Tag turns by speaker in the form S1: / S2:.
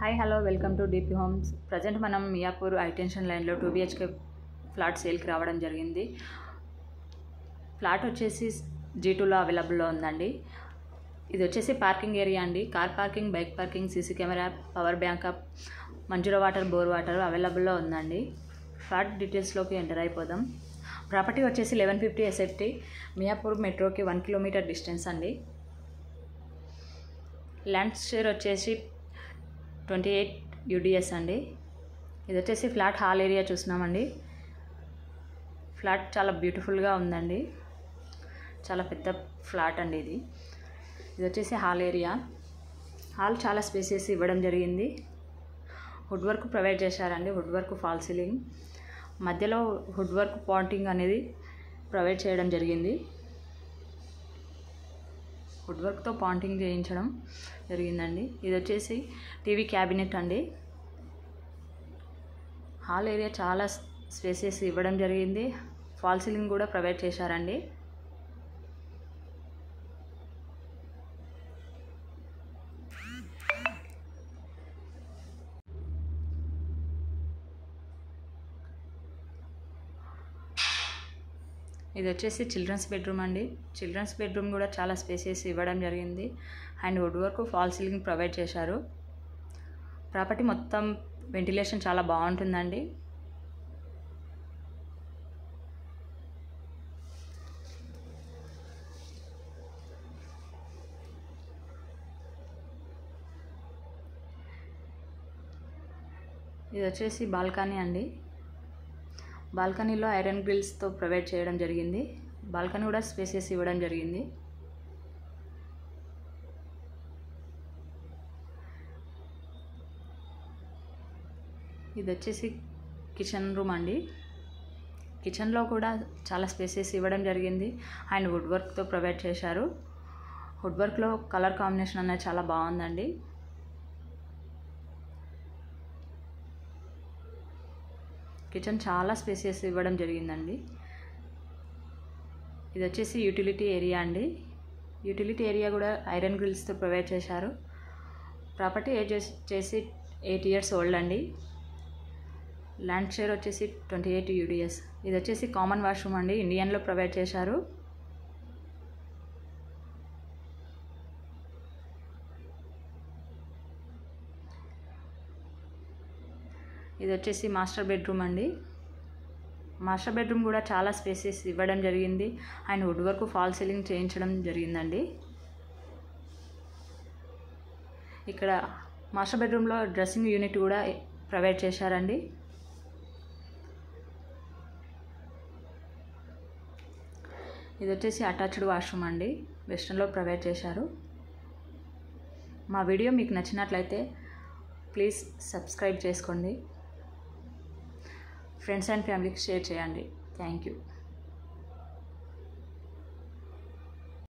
S1: Hi hello welcome to DP homes. Present మనం Miyapur high tension లైన్లో 2 BHK flat సేల్కి రావడం జరిగింది. ఫ్లాట్ వచ్చేసి G2లో అవైలబుల్లో ఉందండి. ఇది వచ్చేసి పార్కింగ్ ఏరియా అండి. Car parking, bike parking, CC camera, power backup, Manjeera water, bore water అవైలబుల్లో ఉందండి. ఫ్లాట్ డీటెయిల్స్లోకి ఎంటర్ అయిపోదాం. ప్రాపర్టీ వచ్చేసి 1150 SFT, మియాపూర్ మెట్రోకి 1 కిలోమీటర్ డిస్టెన్స్ అండి. ల్యాండ్ షేర్ వచ్చేసి 28 UDS అండి. ఇది వచ్చేసి ఫ్లాట్ హాల్ ఏరియా చూస్తున్నామండి. ఫ్లాట్ చాలా బ్యూటిఫుల్గా ఉందండి. చాలా పెద్ద ఫ్లాట్ అండి ఇది. ఇది వచ్చేసి హాల్ ఏరియా. హాల్ చాలా స్పేసెస్ ఇవ్వడం జరిగింది. వుడ్ వర్క్ ప్రొవైడ్ చేశారండి. వుడ్ వర్క్ ఫాల్ సీలింగ్, మధ్యలో వుడ్ వర్క్ పాయింటింగ్ అనేది ప్రొవైడ్ చేయడం జరిగింది. వుడ్ వర్క్తో పాయింటింగ్ చేయించడం జరిగిందండి. ఇది వచ్చేసి టీవీ క్యాబినెట్ అండి. హాల్ ఏరియా చాలా స్పేసెస్ ఇవ్వడం జరిగింది. ఫాల్ సీలింగ్ కూడా ప్రొవైడ్ చేశారండి. ఇది వచ్చేసి చిల్డ్రన్స్ బెడ్రూమ్ అండి. చిల్డ్రన్స్ బెడ్రూమ్ కూడా చాలా స్పేసెస్ ఇవ్వడం జరిగింది. And wood work fall ceiling provide చేశారు. ప్రాపర్టీ మొత్తం వెంటిలేషన్ చాలా బాగుంటుందండి. ఇది వచ్చేసి బాల్కనీ అండి. బాల్కనీలో ఐరన్ గ్రిల్స్తో ప్రొవైడ్ చేయడం జరిగింది. బాల్కనీ కూడా స్పేసెస్ ఇవ్వడం జరిగింది. ఇది వచ్చేసి కిచెన్ రూమ్ అండి. కిచెన్లో కూడా చాలా స్పేసెస్ ఇవ్వడం జరిగింది. అండ్ వుడ్ వర్క్తో ప్రొవైడ్ చేశారు. వుడ్ వర్క్లో కలర్ కాంబినేషన్ అనేది చాలా బాగుందండి. కిచెన్ చాలా స్పేసెస్ ఇవ్వడం జరిగిందండి. ఇది వచ్చేసి యూటిలిటీ ఏరియా అండి. యూటిలిటీ ఏరియా కూడా ఐరన్ గ్రిల్స్తో ప్రొవైడ్ చేశారు. ప్రాపర్టీ ఏజ్ వచ్చేసి 8 years ఓల్డ్ అండి. ల్యాండ్ షేర్ వచ్చేసి 28 UDS. ఇది వచ్చేసి కామన్ వాష్రూమ్ అండి. ఇండియన్లో ప్రొవైడ్ చేశారు. ఇది వచ్చేసి మాస్టర్ బెడ్రూమ్ అండి. మాస్టర్ బెడ్రూమ్ కూడా చాలా స్పేసెస్ ఇవ్వడం జరిగింది. And wood work fall ceiling చేయించడం జరిగిందండి. ఇక్కడ మాస్టర్ బెడ్రూమ్లో డ్రెస్సింగ్ యూనిట్ కూడా ప్రొవైడ్ చేశారండి. ఇది వచ్చేసి అటాచ్డ్ వాష్రూమ్ అండి. వెస్టర్న్లో ప్రొవైడ్ చేశారు. మా వీడియో మీకు నచ్చినట్లయితే ప్లీజ్ సబ్స్క్రైబ్ చేసుకోండి. ఫ్రెండ్స్ అండ్ ఫ్యామిలీకి షేర్ చేయండి. Thank you.